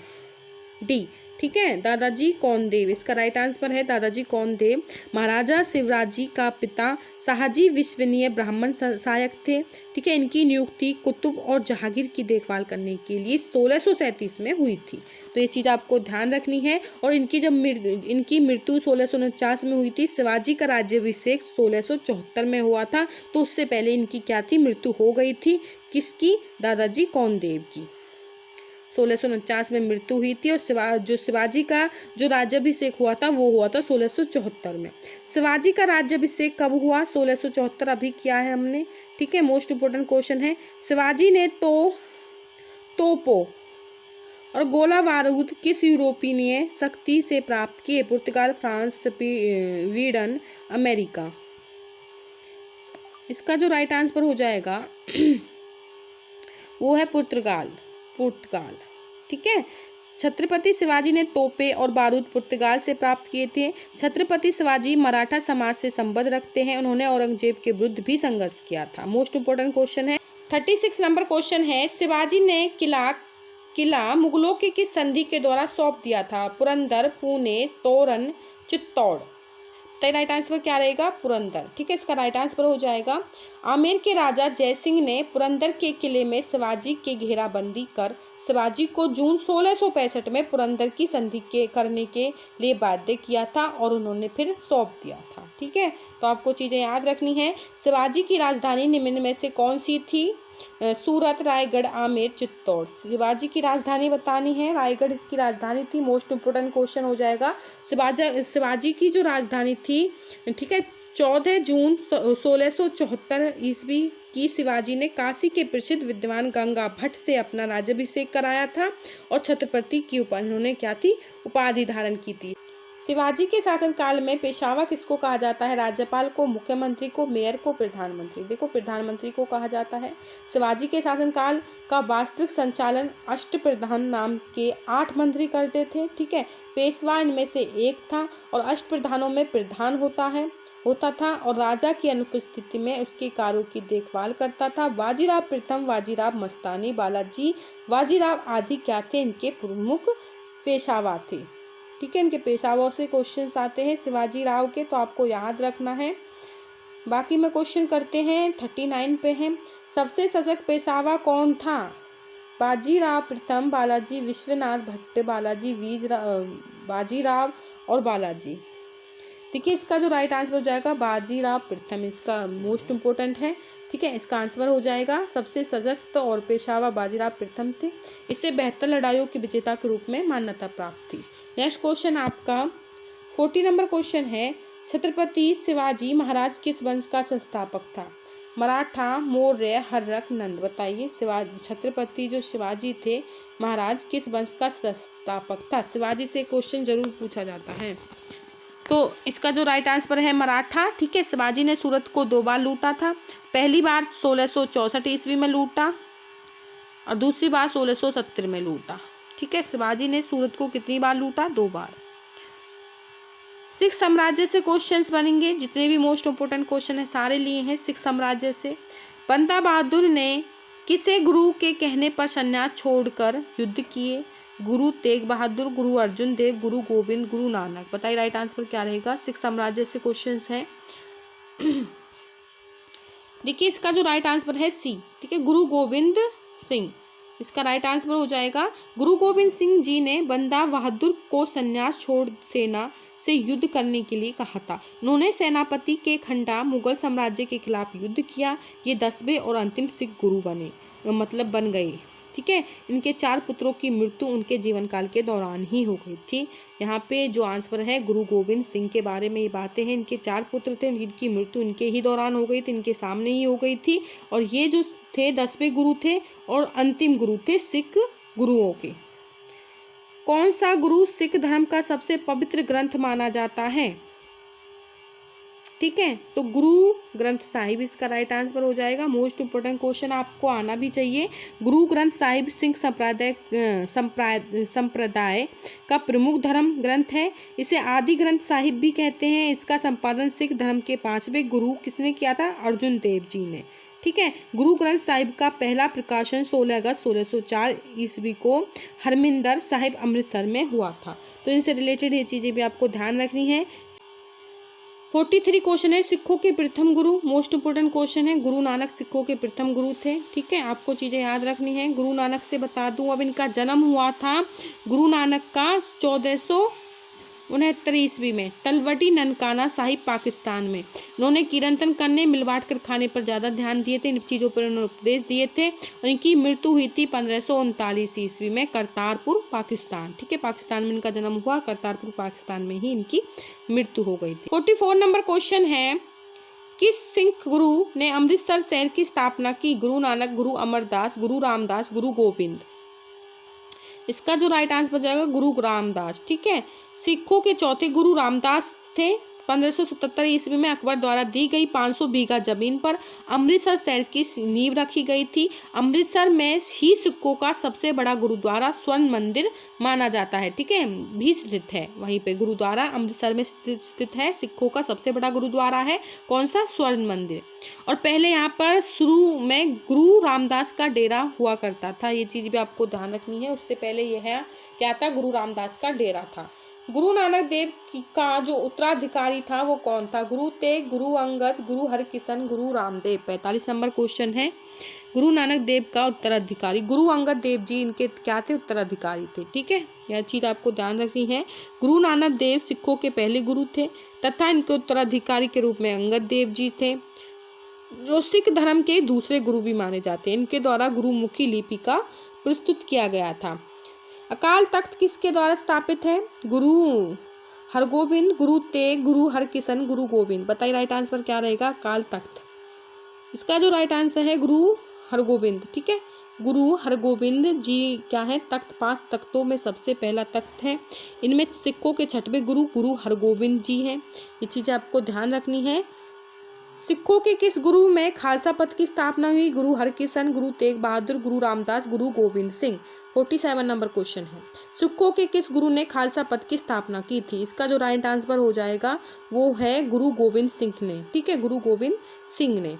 डी। ठीक है, दादाजी कौंडेव इसका राइट आंसर है, दादाजी कौंडेव। महाराजा शिवराजी का पिता शाहजी विश्वसनीय ब्राह्मण सहायक थे। ठीक है, इनकी नियुक्ति कुतुब और जहांगीर की देखभाल करने के लिए 1637 में हुई थी। तो ये चीज़ आपको ध्यान रखनी है। और इनकी मृत्यु 1649 में हुई थी। शिवाजी का राज्याभिषेक 1674 में हुआ था, तो उससे पहले इनकी क्या थी? मृत्यु हो गई थी। किसकी? दादाजी कौंडेव की। 1649 में मृत्यु हुई थी। और जो शिवाजी का जो राज्याभिषेक हुआ था वो हुआ था 1674 में। शिवाजी का राज्याभिषेक कब हुआ? 1674 अभी किया है हमने। ठीक है, मोस्ट इम्पोर्टेंट क्वेश्चन है। शिवाजी ने तोपों और गोला बारूद किस यूरोपीय शक्ति से प्राप्त किए? पुर्तगाल, फ्रांस, स्वीडन, अमेरिका। इसका जो राइट आंसर हो जाएगा वो है पुर्तगाल। ठीक है, छत्रपति शिवाजी ने तोपे और बारूद पुर्तगाल से प्राप्त किए थे। छत्रपति शिवाजी मराठा समाज से संबंध रखते हैं। उन्होंने औरंगजेब के विरुद्ध भी संघर्ष किया था। मोस्ट इम्पोर्टेंट क्वेश्चन है। 36 नंबर क्वेश्चन है, शिवाजी ने किला मुगलों के किस संधि के द्वारा सौंप दिया था? पुरंदर, पुणे, तोरन, चित्तौड़। तो राइट आंसर क्या रहेगा? पुरंदर। ठीक है, इसका राइट आंसर हो जाएगा। आमेर के राजा जयसिंह ने पुरंदर के किले में शिवाजी के घेराबंदी कर शिवाजी को जून 1665 में पुरंदर की संधि करने के लिए बाध्य किया था और उन्होंने फिर सौंप दिया था। ठीक है, तो आपको चीज़ें याद रखनी है। शिवाजी की राजधानी निम्न में से कौन सी थी? सूरत, रायगढ़, आमेर, चित्तौड़। शिवाजी की राजधानी बतानी है, रायगढ़ इसकी राजधानी थी। मोस्ट इम्पोर्टेंट क्वेश्चन हो जाएगा। शिवाजी की जो राजधानी थी, ठीक है, 14 जून 1674 ईस्वी की शिवाजी ने काशी के प्रसिद्ध विद्वान गंगा भट्ट से अपना राज्याभिषेक कराया था और छत्रपति की उन्होंने क्या थी? उपाधि धारण की थी। शिवाजी के शासनकाल में पेशवा किसको कहा जाता है? राज्यपाल को, मुख्यमंत्री को, मेयर को, प्रधानमंत्री। देखो, प्रधानमंत्री को कहा जाता है। शिवाजी के शासनकाल का वास्तविक संचालन अष्टप्रधान नाम के 8 मंत्री करते थे। ठीक है, पेशवा इनमें से एक था और अष्टप्रधानों में प्रधान होता था और राजा की अनुपस्थिति में उसके कार्यों की देखभाल करता था। बाजीराव प्रथम, बाजीराव मस्तानी, बालाजी बाजीराव आदि क्या थे? इनके प्रमुख पेशवा थे। ठीक है, इनके पेशवाओं से क्वेश्चंस आते हैं शिवाजी राव के, तो आपको याद रखना है। बाकी में क्वेश्चन करते हैं। 39 पे है, सबसे सशक्त पेशवा कौन था? बाजीराव प्रथम, बालाजी विश्वनाथ भट्ट, बाजीराव और बालाजी। देखिए, इसका जो राइट आंसर हो जाएगा बाजीराव प्रथम, इसका मोस्ट इम्पोर्टेंट है। ठीक है, इसका आंसर हो जाएगा सबसे सशक्त और पेशवा बाजीराव प्रथम थे। इससे 72 लड़ाइयों के विजेता के रूप में मान्यता प्राप्त थी। नेक्स्ट क्वेश्चन आपका 40 नंबर क्वेश्चन है, छत्रपति शिवाजी महाराज किस वंश का संस्थापक था? मराठा, मौर्य, हर्रक, नंद। बताइए, छत्रपति जो शिवाजी थे महाराज किस वंश का संस्थापक था? शिवाजी से क्वेश्चन जरूर पूछा जाता है। तो इसका जो राइट आंसर है मराठा। ठीक है, शिवाजी ने सूरत को 2 बार लूटा था। पहली बार 1664 ईस्वी में लूटा और दूसरी बार 1670 में लूटा। ठीक है, शिवाजी ने सूरत को कितनी बार लूटा? 2 बार। सिख साम्राज्य से क्वेश्चंस बनेंगे। जितने भी मोस्ट इम्पोर्टेंट क्वेश्चन है सारे लिए हैं सिख साम्राज्य से। बंदा बहादुर ने किसे गुरु के कहने पर संन्यास छोड़कर युद्ध किए? गुरु तेग बहादुर, गुरु अर्जुन देव, गुरु गोविंद, गुरु नानक। बताइए राइट आंसर क्या रहेगा? सिख साम्राज्य से क्वेश्चंस हैं। देखिए, इसका जो राइट आंसर है सी। ठीक है, गुरु गोविंद सिंह इसका राइट आंसर हो जाएगा। गुरु गोविंद सिंह जी ने बंदा बहादुर को संन्यास छोड़ सेना से युद्ध करने के लिए कहा था। उन्होंने सेनापति के खंडा मुगल साम्राज्य के खिलाफ युद्ध किया। ये 10वें और अंतिम सिख गुरु बन गए। ठीक है, इनके 4 पुत्रों की मृत्यु उनके जीवन काल के दौरान ही हो गई थी। यहाँ पे जो आंसर है गुरु गोविंद सिंह के बारे में ये बातें हैं। इनके 4 पुत्र थे, इनकी मृत्यु इनके ही दौरान हो गई थी, इनके सामने ही हो गई थी। और ये जो थे 10वें गुरु थे और अंतिम गुरु थे सिख गुरुओं के। कौन सा गुरु सिख धर्म का सबसे पवित्र ग्रंथ माना जाता है? ठीक है। तो गुरु ग्रंथ साहिब इसका राइट आंसर हो जाएगा। मोस्ट इंपोर्टेंट क्वेश्चन आपको आना भी चाहिए। गुरु ग्रंथ साहिब सिंह संप्रदाय का प्रमुख धर्म ग्रंथ है। इसे आदि ग्रंथ साहिब भी कहते हैं। इसका संपादन सिख धर्म के 5वें गुरु किसने किया था? अर्जुन देव जी ने। ठीक है। गुरु ग्रंथ साहिब का पहला प्रकाशन 16 अगस्त 1604 ईस्वी को हरमिंदर साहिब अमृतसर में हुआ था। तो इनसे रिलेटेड ये चीज़ें भी आपको ध्यान रखनी है। 43 क्वेश्चन है, सिखों के प्रथम गुरु। मोस्ट इंपोर्टेंट क्वेश्चन है। गुरु नानक सिखों के प्रथम गुरु थे। ठीक है, आपको चीज़ें याद रखनी है। गुरु नानक से बता दूं, अब इनका जन्म हुआ था गुरु नानक का 1469 ईस्वी में तलवटी ननकाना साहिब पाकिस्तान में। उन्होंने कीर्तन करने, मिल बांट कर खाने पर ज़्यादा ध्यान दिए थे। इन चीज़ों पर उन्होंने उपदेश दिए थे। और इनकी मृत्यु हुई थी 1539 ईस्वी में करतारपुर पाकिस्तान। ठीक है, पाकिस्तान में इनका जन्म हुआ, करतारपुर पाकिस्तान में ही इनकी मृत्यु हो गई थी। 44 नंबर क्वेश्चन है, किस सिख गुरु ने अमृतसर शहर की स्थापना की? गुरु नानक, गुरु अमरदास, गुरु रामदास, गुरु गोविंद। इसका जो राइट आंसर हो जाएगा गुरु रामदास। ठीक है, सिखों के चौथे गुरु रामदास थे। 1577 ईस्वी में अकबर द्वारा दी गई 500 बीघा जमीन पर अमृतसर शहर की नींव रखी गई थी। अमृतसर में ही सिखों का सबसे बड़ा गुरुद्वारा स्वर्ण मंदिर माना जाता है। ठीक है, भी स्थित है वहीं पे गुरुद्वारा अमृतसर में स्थित है। सिखों का सबसे बड़ा गुरुद्वारा है कौन सा? स्वर्ण मंदिर। और पहले यहाँ पर शुरू में गुरु रामदास का डेरा हुआ करता था। ये चीज़ भी आपको ध्यान रखनी है। उससे पहले यह क्या था? गुरु रामदास का डेरा था। गुरु नानक देव का जो उत्तराधिकारी था वो कौन था? गुरु तेग, गुरु अंगद, गुरु हरकिशन, गुरु रामदेव। 45 नंबर क्वेश्चन है, गुरु नानक देव का उत्तराधिकारी। गुरु अंगद देव जी इनके क्या थे? उत्तराधिकारी थे। ठीक है, यह चीज़ आपको ध्यान रखनी है। गुरु नानक देव सिखों के पहले गुरु थे तथा इनके उत्तराधिकारी के रूप में अंगद देव जी थे, जो सिख धर्म के दूसरे गुरु भी माने जाते हैं। इनके द्वारा गुरुमुखी लिपि का प्रस्तुत किया गया था। अकाल तख्त किसके द्वारा स्थापित है? गुरु हरगोबिंद, गुरु तेग, गुरु हरकिशन, गुरु गोविंद। बताइए राइट आंसर क्या रहेगा? अकाल तख्त। इसका जो राइट आंसर है गुरु हरगोबिंद। ठीक है, गुरु हरगोबिंद जी क्या है? तख्त। 5 तख्तों में सबसे पहला तख्त है। इनमें सिखों के 6वें गुरु गुरु हरगोबिंद जी हैं। ये चीज़ें आपको ध्यान रखनी है। सिखों के किस गुरु में खालसा पंथ की स्थापना हुई? गुरु हरकिशन, गुरु तेग बहादुर, गुरु रामदास, गुरु गोविंद सिंह। 47 नंबर क्वेश्चन है, सिखों के किस गुरु ने खालसा पंथ की स्थापना की थी? इसका जो राइट आंसर हो जाएगा वो है गुरु गोविंद सिंह ने। ठीक है, गुरु गोविंद सिंह ने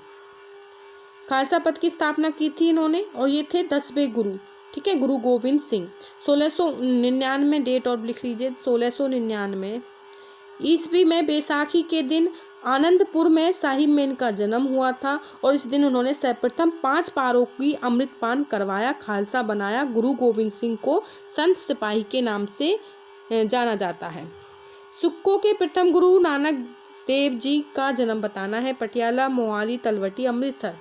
खालसा पंथ की स्थापना की थी इन्होंने, और ये थे 10वें गुरु। ठीक है, गुरु गोविंद सिंह। 1699 डेट और लिख लीजिए। 1699 ईस्वी में बैसाखी के दिन आनंदपुर में साहिब में इनका जन्म हुआ था, और इस दिन उन्होंने सर्वप्रथम 5 पारों की अमृतपान करवाया, खालसा बनाया। गुरु गोविंद सिंह को संत सिपाही के नाम से जाना जाता है। सिखों के प्रथम गुरु नानक देव जी का जन्म बताना है। पटियाला, मोहाली, तलवटी, अमृतसर।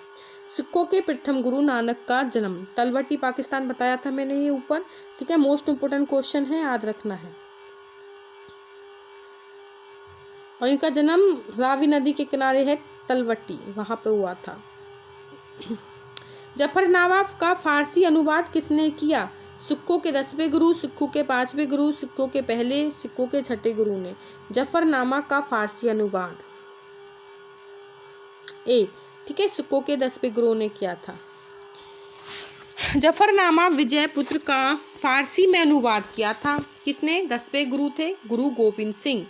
सिखों के प्रथम गुरु नानक का जन्म तलवटी पाकिस्तान बताया था मैंने ये ऊपर। ठीक है, मोस्ट इंपोर्टेंट क्वेश्चन है, याद रखना है। और इनका जन्म रावी नदी के किनारे है तलवटी, वहाँ पे हुआ था। जफरनामा का फारसी अनुवाद किसने किया? सिखों के 10वें गुरु, सिखों के 5वें गुरु, सिखों के पहले, सिखों के 6ठे गुरु ने जफरनामा का फारसी अनुवाद ए। ठीक है, सिखों के 10वें गुरु ने किया था। जफरनामा विजयपुत्र का फारसी में अनुवाद किया था किसने? 10वें गुरु थे गुरु गोविंद सिंह।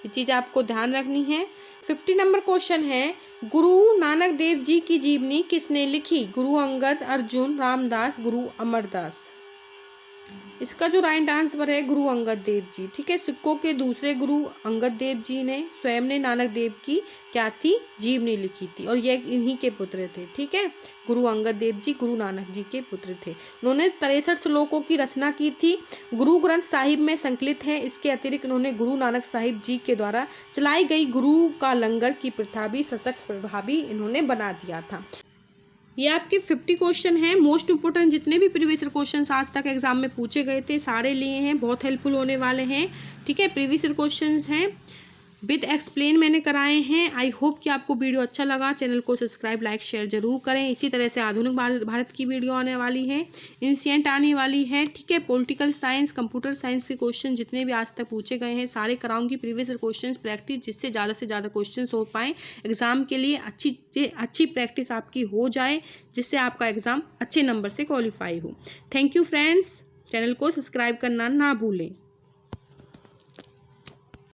ये चीज़ आपको ध्यान रखनी है। 50 नंबर क्वेश्चन है, गुरु नानक देव जी की जीवनी किसने लिखी? गुरु अंगद, अर्जुन, रामदास, गुरु अमरदास। इसका जो राइट आंसर है गुरु अंगद देव जी। ठीक है, सिखों के दूसरे गुरु अंगद देव जी ने स्वयं ने नानक देव की क्या थी? जीवनी लिखी थी, और ये इन्हीं के पुत्र थे। ठीक है, गुरु अंगद देव जी गुरु नानक जी के पुत्र थे। उन्होंने 63 श्लोकों की रचना की थी, गुरु ग्रंथ साहिब में संकलित है। इसके अतिरिक्त उन्होंने गुरु नानक साहिब जी के द्वारा चलाई गई गुरु का लंगर की प्रथा भी सशक्त प्रभावी इन्होंने बना दिया था। ये आपके 50 क्वेश्चन हैं। मोस्ट इंपोर्टेंट जितने भी प्रीवियस क्वेश्चन आज तक एग्जाम में पूछे गए थे सारे लिए हैं, बहुत हेल्पफुल होने वाले हैं। ठीक है, प्रीवियस क्वेश्चन हैं। विद एक्सप्लेन मैंने कराए हैं। आई होप कि आपको वीडियो अच्छा लगा। चैनल को सब्सक्राइब लाइक शेयर जरूर करें। इसी तरह से आधुनिक भारत की वीडियो आने वाली है, एंशिएंट आने वाली है, ठीक है। पॉलिटिकल साइंस, कंप्यूटर साइंस के क्वेश्चन जितने भी आज तक पूछे गए हैं सारे कराऊंगी, प्रीवियस क्वेश्चन प्रैक्टिस, जिससे ज़्यादा से ज़्यादा क्वेश्चन हो पाए एग्जाम के लिए, अच्छी प्रैक्टिस आपकी हो जाए, जिससे आपका एग्जाम अच्छे नंबर से क्वालिफाई हो। थैंक यू फ्रेंड्स, चैनल को सब्सक्राइब करना ना भूलें।